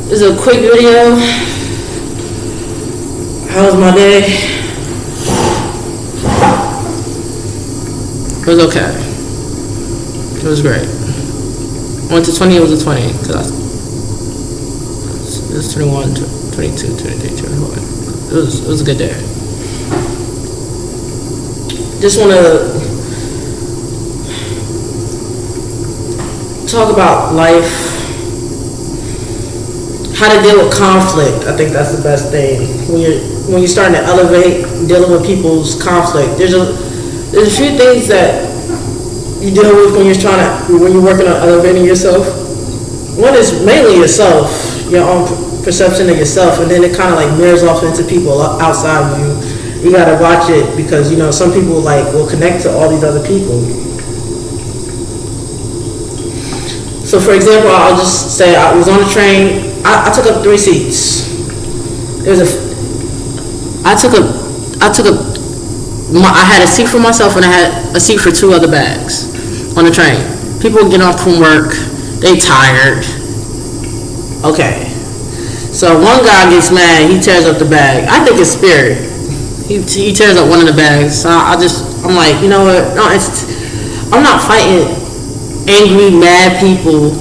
This is a quick video. How was my day? It was okay. It was great. I went to 20, it was a 20. It was 21, 22, 23, 24. It was a good day. Just want to talk about life. How to deal with conflict. I think that's the best thing. When you're starting to elevate, dealing with people's conflict. There's a few things that you deal with when you're working on elevating yourself. One is mainly yourself, your own perception of yourself, and then it kind of like mirrors off into people outside of you. You gotta watch it because some people will connect to all these other people. So for example, I'll just say I was on a train. I took up 3 seats. I had a seat for myself and I had a seat for 2 other bags on the train. People get off from work, they tired. Okay. So one guy gets mad, he tears up the bag. I think it's spirit. He tears up one of the bags. So I'm like, you know what? No, I'm not fighting angry, mad people.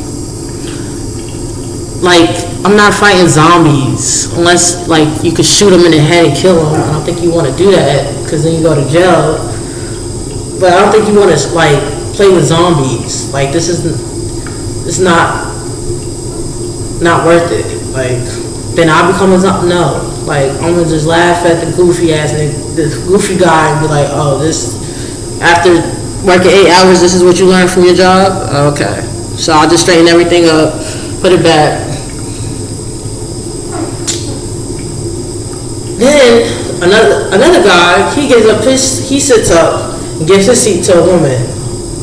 I'm not fighting zombies unless you could shoot them in the head and kill them. I don't think you want to do that because then you go to jail. But I don't think you want to play with zombies. It's not worth it. Then I become a zombie. No, I'm gonna just laugh at the goofy guy and be like, oh, this after working 8 hours, this is what you learned from your job. Okay, so I'll just straighten everything up, put it back. Then another guy, he sits up and gives his seat to a woman,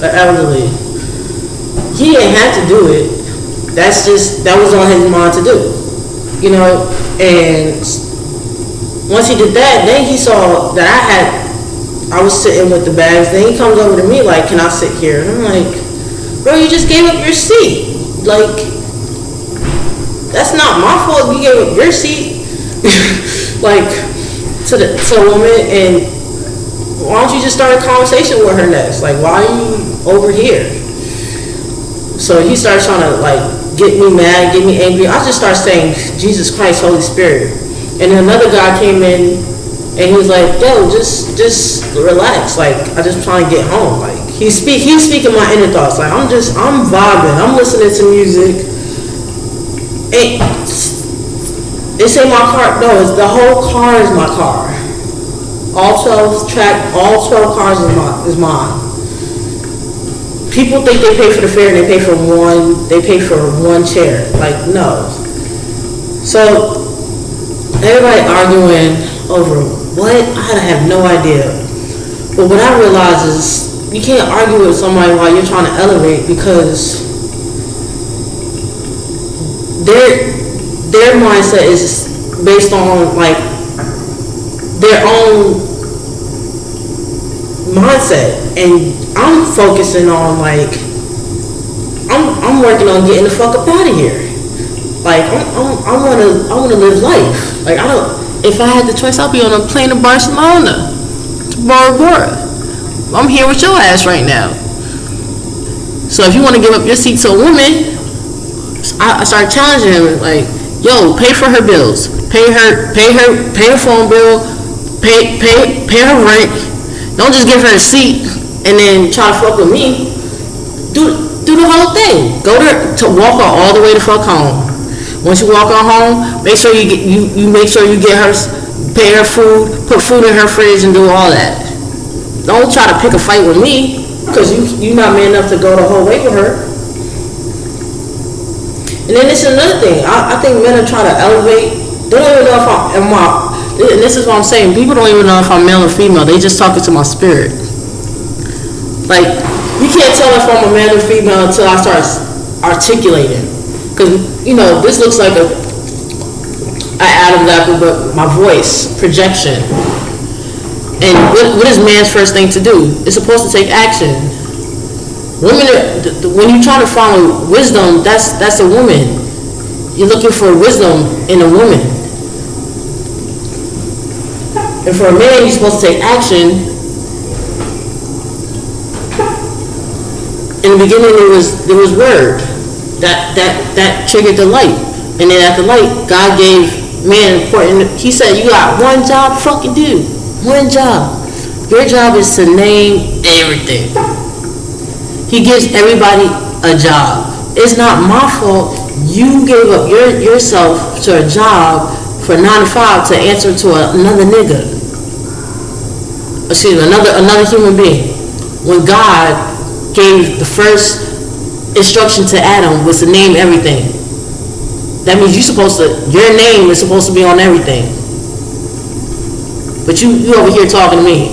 an elderly. He didn't have to do it. That was on his mind to do, And once he did that, then he saw that I was sitting with the bags. Then he comes over to me like, "Can I sit here?" And I'm like, "Bro, you just gave up your seat. That's not my fault. You gave up your seat." To a woman, and why don't you just start a conversation with her next? Why are you over here? So he starts trying to get me mad, get me angry. I just start saying Jesus Christ, Holy Spirit. And then another guy came in and he was like, yo, just relax. I just trying to get home. He was speaking my inner thoughts. I'm vibing. I'm listening to music. It's in my car. No, the whole car is my car. All 12 cars is mine. People think they pay for the fare and they pay for one chair. No. So everybody arguing over what? I have no idea. But what I realize is you can't argue with somebody while you're trying to elevate because their mindset is based on their own mindset, and I'm focusing on I'm working on getting the fuck up out of here. I wanna live life. If I had the choice, I'll be on a plane to Barcelona, to Bora Bora. I'm here with your ass right now. So if you want to give up your seat to a woman, I started challenging him yo, pay for her bills, pay her phone bill, pay her rent. Don't just give her a seat and then try to fuck with me. Do the whole thing. Go to walk her all the way to fuck home. Once you walk her home, make sure you get her, pay her food, put food in her fridge, and do all that. Don't try to pick a fight with me because you're not man enough to go the whole way with her. And then this is another thing. I think men are trying to elevate. They don't even know if and this is what I'm saying. People don't even know if I'm male or female. They just talking to my spirit. You can't tell if I'm a man or female until I start articulating. Because, this looks like an Adam's apple, but my voice, projection. And what is man's first thing to do? It's supposed to take action. Women, when you're trying to follow wisdom, that's a woman. You're looking for wisdom in a woman. And for a man, he's supposed to take action. In the beginning, there was word that triggered the light, and then at the light, God gave man important. He said, "You got one job to fucking do. One job. Your job is to name everything." He gives everybody a job. It's not my fault you gave up yourself to a job for 9 to 5 to answer to another nigga. Excuse me, another human being. When God gave the first instruction to Adam was to name everything. That means your name is supposed to be on everything. But you over here talking to me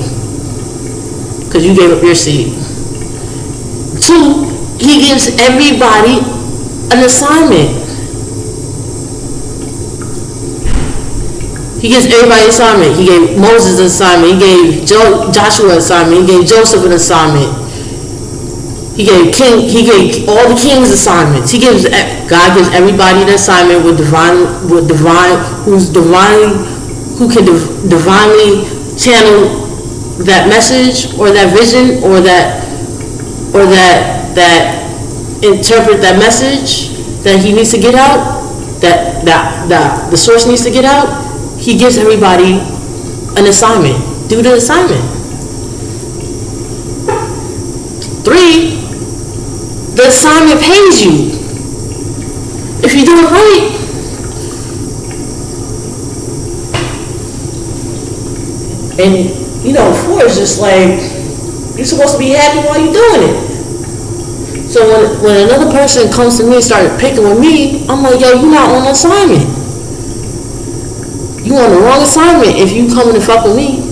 because you gave up your seed. 2, he gives everybody an assignment. He gives everybody an assignment. He gave Moses an assignment. He gave Joshua an assignment. He gave Joseph an assignment. He gave all the kings assignments. God gives everybody an assignment who can divinely channel that message or that vision or that interpret that message that he needs to get out, that the source needs to get out. He gives everybody an assignment. Do the assignment. 3, the assignment pays you. If you do it right. And 4 is just like, you're supposed to be happy while you're doing it. So when another person comes to me and started picking with me, I'm like, yo, you're not on assignment. You on the wrong assignment if you coming to fuck with me.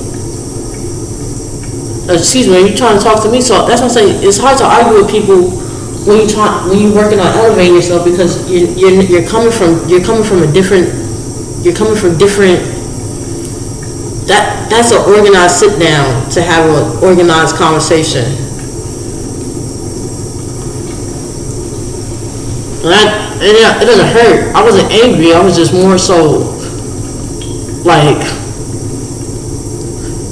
Excuse me, you're trying to talk to me. So that's what I'm saying. It's hard to argue with people when you're working on elevating yourself, because you're coming from different. That's an organized sit down to have an organized conversation. And it doesn't hurt. I wasn't angry. I was just more so like,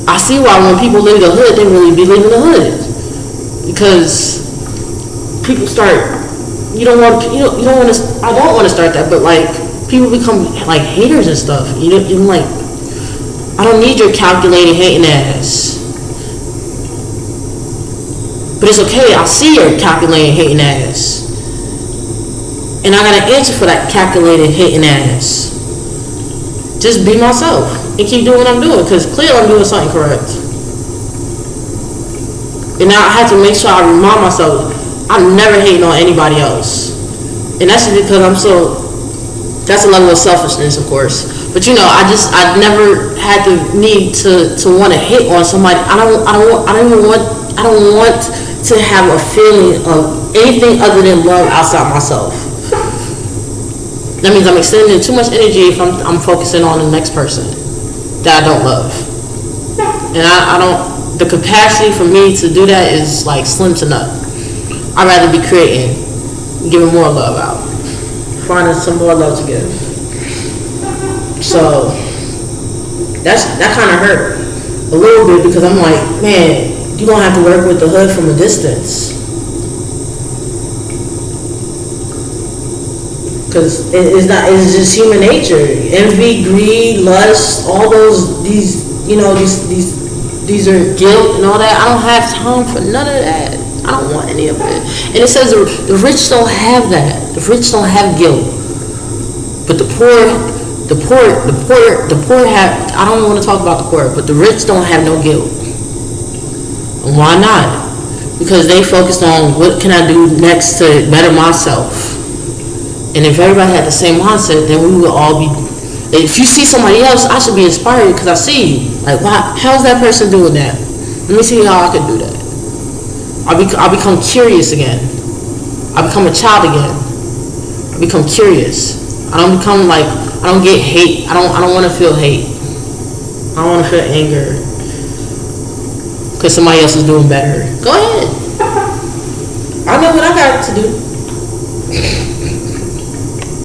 I see why when people leave the hood, they really be leaving the hood, because people start. I don't want to start that, but like people become like haters and stuff. Like, I don't need your calculating hating ass. But it's okay. I see your calculating hating ass. And I got an answer for that calculated hating ass. Just be myself and keep doing what I'm doing, because clearly I'm doing something correct. And now I have to make sure I remind myself I'm never hating on anybody else. And that's just because that's a level of selfishness, of course. But I never had the need to want to hit on somebody. I don't want to have a feeling of anything other than love outside myself. That means I'm extending too much energy if I'm focusing on the next person that I don't love. And I don't, the capacity for me to do that is like slim to none. I'd rather be creating, giving more love out, finding some more love to give. So that kind of hurt a little bit, because I'm like, man, you're going to have to work with the hood from a distance. Because it's just human nature. Envy, greed, lust, all these are guilt and all that. I don't have time for none of that. I don't want any of it. And it says the rich don't have that. The rich don't have guilt. But the poor have, I don't want to talk about the poor, but the rich don't have no guilt. And why not? Because they focused on what can I do next to better myself. And if everybody had the same mindset, then we would all be. If you see somebody else, I should be inspired because I see you. Like, wow, how's that person doing that? Let me see how I could do that. I become curious again. I become a child again. I become curious. I don't become like, I don't get hate. I don't want to feel hate. I don't want to feel anger because somebody else is doing better. Go ahead. I know what I got to do.